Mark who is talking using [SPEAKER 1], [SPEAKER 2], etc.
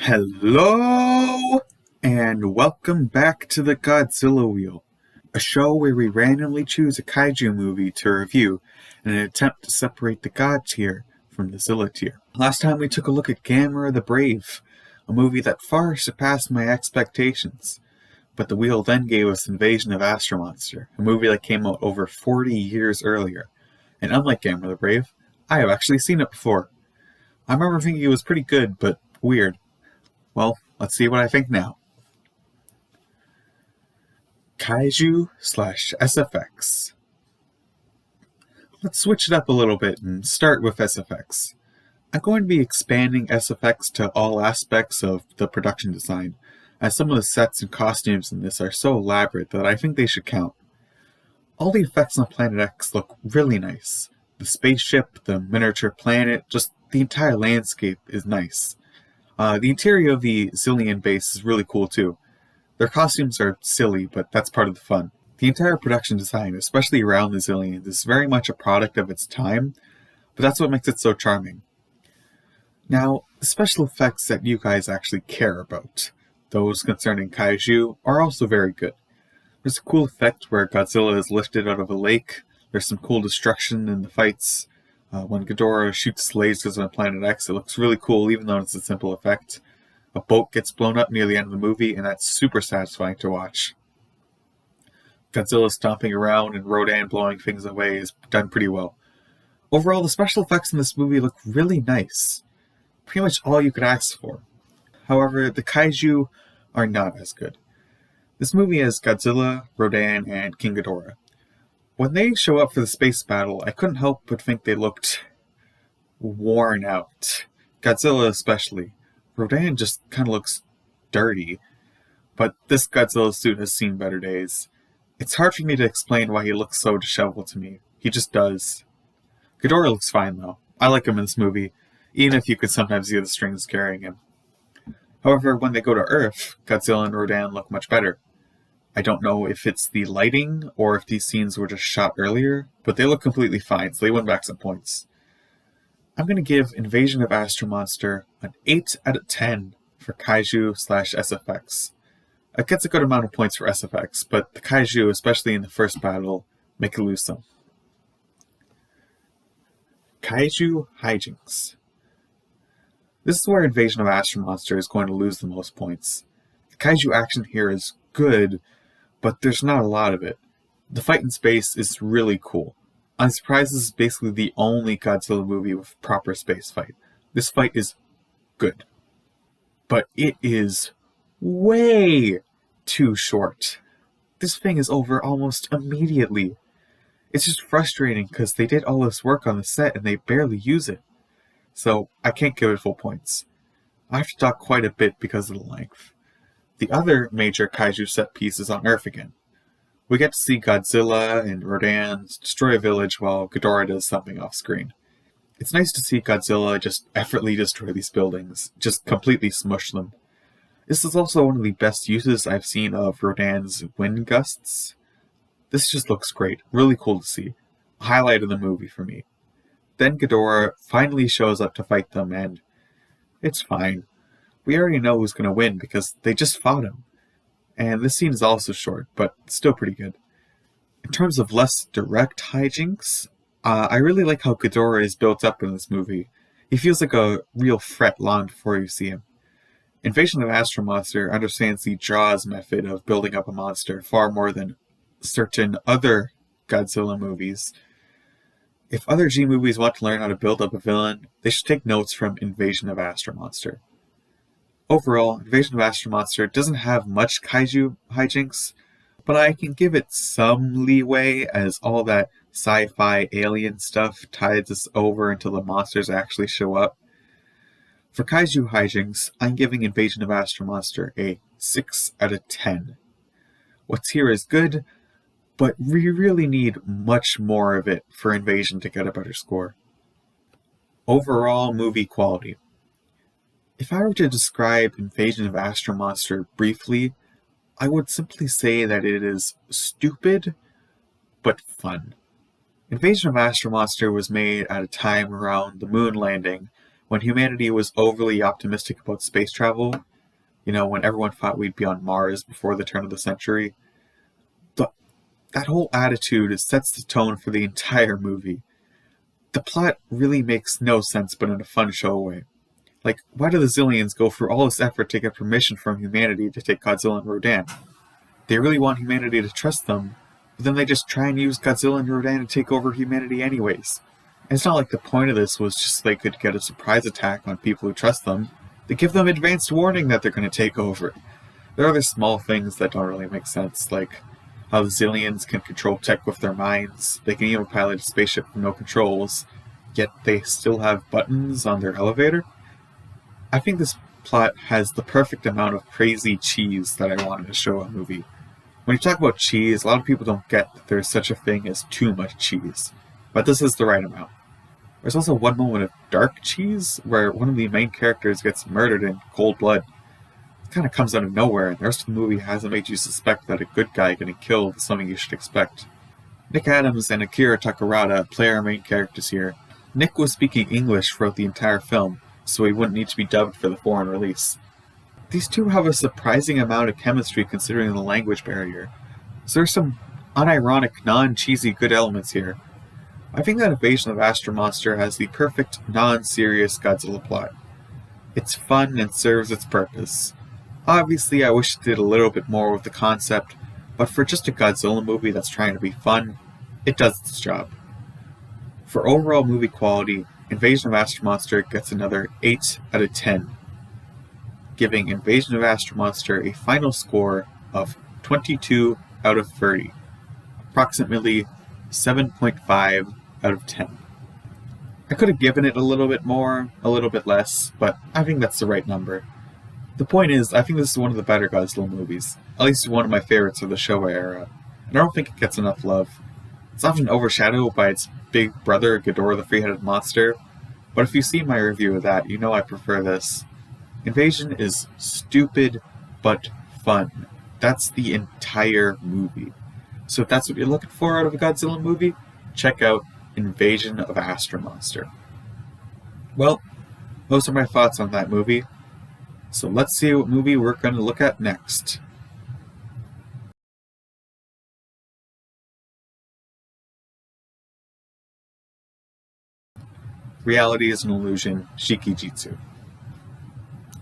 [SPEAKER 1] Hello, and welcome back to the Godzilla Wheel, a show where we randomly choose a kaiju movie to review in an attempt to separate the God tier from the Zilla tier. Last time we took a look at Gamera the Brave, a movie that far surpassed my expectations, but the wheel then gave us Invasion of Astro Monster, a movie that came out over 40 years earlier, and unlike Gamera the Brave, I have actually seen it before. I remember thinking it was pretty good, but weird. Well, let's see what I think now. Kaiju / SFX. Let's switch it up a little bit and start with SFX. I'm going to be expanding SFX to all aspects of the production design, as some of the sets and costumes in this are so elaborate that I think they should count. All the effects on Planet X look really nice. The spaceship, the miniature planet, just the entire landscape is nice. The interior of the Zillion base is really cool too. Their costumes are silly, but that's part of the fun. The entire production design, especially around the Zillions, is very much a product of its time, but that's what makes it so charming. Now, the special effects that you guys actually care about, those concerning Kaiju, are also very good. There's a cool effect where Godzilla is lifted out of a lake. There's some cool destruction in the fights. When Ghidorah shoots lasers on Planet X, it looks really cool, even though it's a simple effect. A boat gets blown up near the end of the movie, and that's super satisfying to watch. Godzilla stomping around and Rodan blowing things away is done pretty well. Overall, the special effects in this movie look really nice. Pretty much all you could ask for. However, the Kaiju are not as good. This movie has Godzilla, Rodan, and King Ghidorah. When they show up for the space battle, I couldn't help but think they looked worn out. Godzilla especially. Rodan just kind of looks dirty. But this Godzilla suit has seen better days. It's hard for me to explain why he looks so disheveled to me. He just does. Ghidorah looks fine though. I like him in this movie, even if you could sometimes see the strings carrying him. However, when they go to Earth, Godzilla and Rodan look much better. I don't know if it's the lighting or if these scenes were just shot earlier, but they look completely fine, so they win back some points. I'm going to give Invasion of Astro Monster an 8 out of 10 for Kaiju / SFX. It gets a good amount of points for SFX, but the Kaiju, especially in the first battle, make it lose some. Kaiju Hijinks. This is where Invasion of Astro Monster is going to lose the most points. The Kaiju action here is good, but there's not a lot of it. The fight in space is really cool. I'm surprised this is basically the only Godzilla movie with proper space fight. This fight is good. But it is way too short. This thing is over almost immediately. It's just frustrating because they did all this work on the set and they barely use it. So I can't give it full points. I have to talk quite a bit because of the length. The other major Kaiju set piece is on Earth again. We get to see Godzilla and Rodan destroy a village while Ghidorah does something off screen. It's nice to see Godzilla just effortlessly destroy these buildings, just completely smush them. This is also one of the best uses I've seen of Rodan's wind gusts. This just looks great, really cool to see. A highlight of the movie for me. Then Ghidorah finally shows up to fight them and it's fine. We already know who's going to win because they just fought him. And this scene is also short, but still pretty good. In terms of less direct hijinks, I really like how Ghidorah is built up in this movie. He feels like a real threat long before you see him. Invasion of Astro Monster understands the Jaws method of building up a monster far more than certain other Godzilla movies. If other G movies want to learn how to build up a villain, they should take notes from Invasion of Astro Monster. Overall, Invasion of Astro Monster doesn't have much Kaiju hijinks, but I can give it some leeway as all that sci-fi alien stuff ties us over until the monsters actually show up. For Kaiju hijinks, I'm giving Invasion of Astro Monster a 6 out of 10. What's here is good, but we really need much more of it for Invasion to get a better score. Overall movie quality. If I were to describe Invasion of Astro Monster briefly, I would simply say that it is stupid, but fun. Invasion of Astro Monster was made at a time around the moon landing When humanity was overly optimistic about space travel, when everyone thought we'd be on Mars before the turn of the century, that whole attitude sets the tone for the entire movie. The plot really makes no sense, but in a fun show way. Like, why do the Zillions go through all this effort to get permission from humanity to take Godzilla and Rodan? They really want humanity to trust them, but then they just try and use Godzilla and Rodan to take over humanity anyways. And it's not like the point of this was just so they could get a surprise attack on people who trust them. They give them advanced warning that they're going to take over. There are other small things that don't really make sense, like how the Zillions can control tech with their minds. They can even pilot a spaceship with no controls, yet they still have buttons on their elevator. I think this plot has the perfect amount of crazy cheese that I wanted to show a movie. When you talk about cheese, a lot of people don't get that there's such a thing as too much cheese, but this is the right amount. There's also one moment of dark cheese where one of the main characters gets murdered in cold blood. It kind of comes out of nowhere, and the rest of the movie hasn't made you suspect that a good guy getting killed is something you should expect. Nick Adams and Akira Takarada play our main characters here. Nick was speaking English throughout the entire film, so he wouldn't need to be dubbed for the foreign release. These two have a surprising amount of chemistry considering the language barrier, so there's some unironic, non-cheesy good elements here. I think that Invasion of Astro Monster has the perfect, non-serious Godzilla plot. It's fun and serves its purpose. Obviously, I wish it did a little bit more with the concept, but for just a Godzilla movie that's trying to be fun, it does its job. For overall movie quality, Invasion of Astro Monster gets another 8 out of 10, giving Invasion of Astro Monster a final score of 22 out of 30, approximately 7.5 out of 10. I could have given it a little bit more, a little bit less, but I think that's the right number. The point is, I think this is one of the better Godzilla movies, at least one of my favorites of the Showa era, and I don't think it gets enough love. It's often overshadowed by its big brother, Ghidorah the Three-Headed Monster, but if you see my review of that, you know I prefer this. Invasion is stupid, but fun. That's the entire movie. So if that's what you're looking for out of a Godzilla movie, check out Invasion of Astro Monster. Well, those are my thoughts on that movie. So let's see what movie we're going to look at next. Reality is an Illusion, Shikijitsu.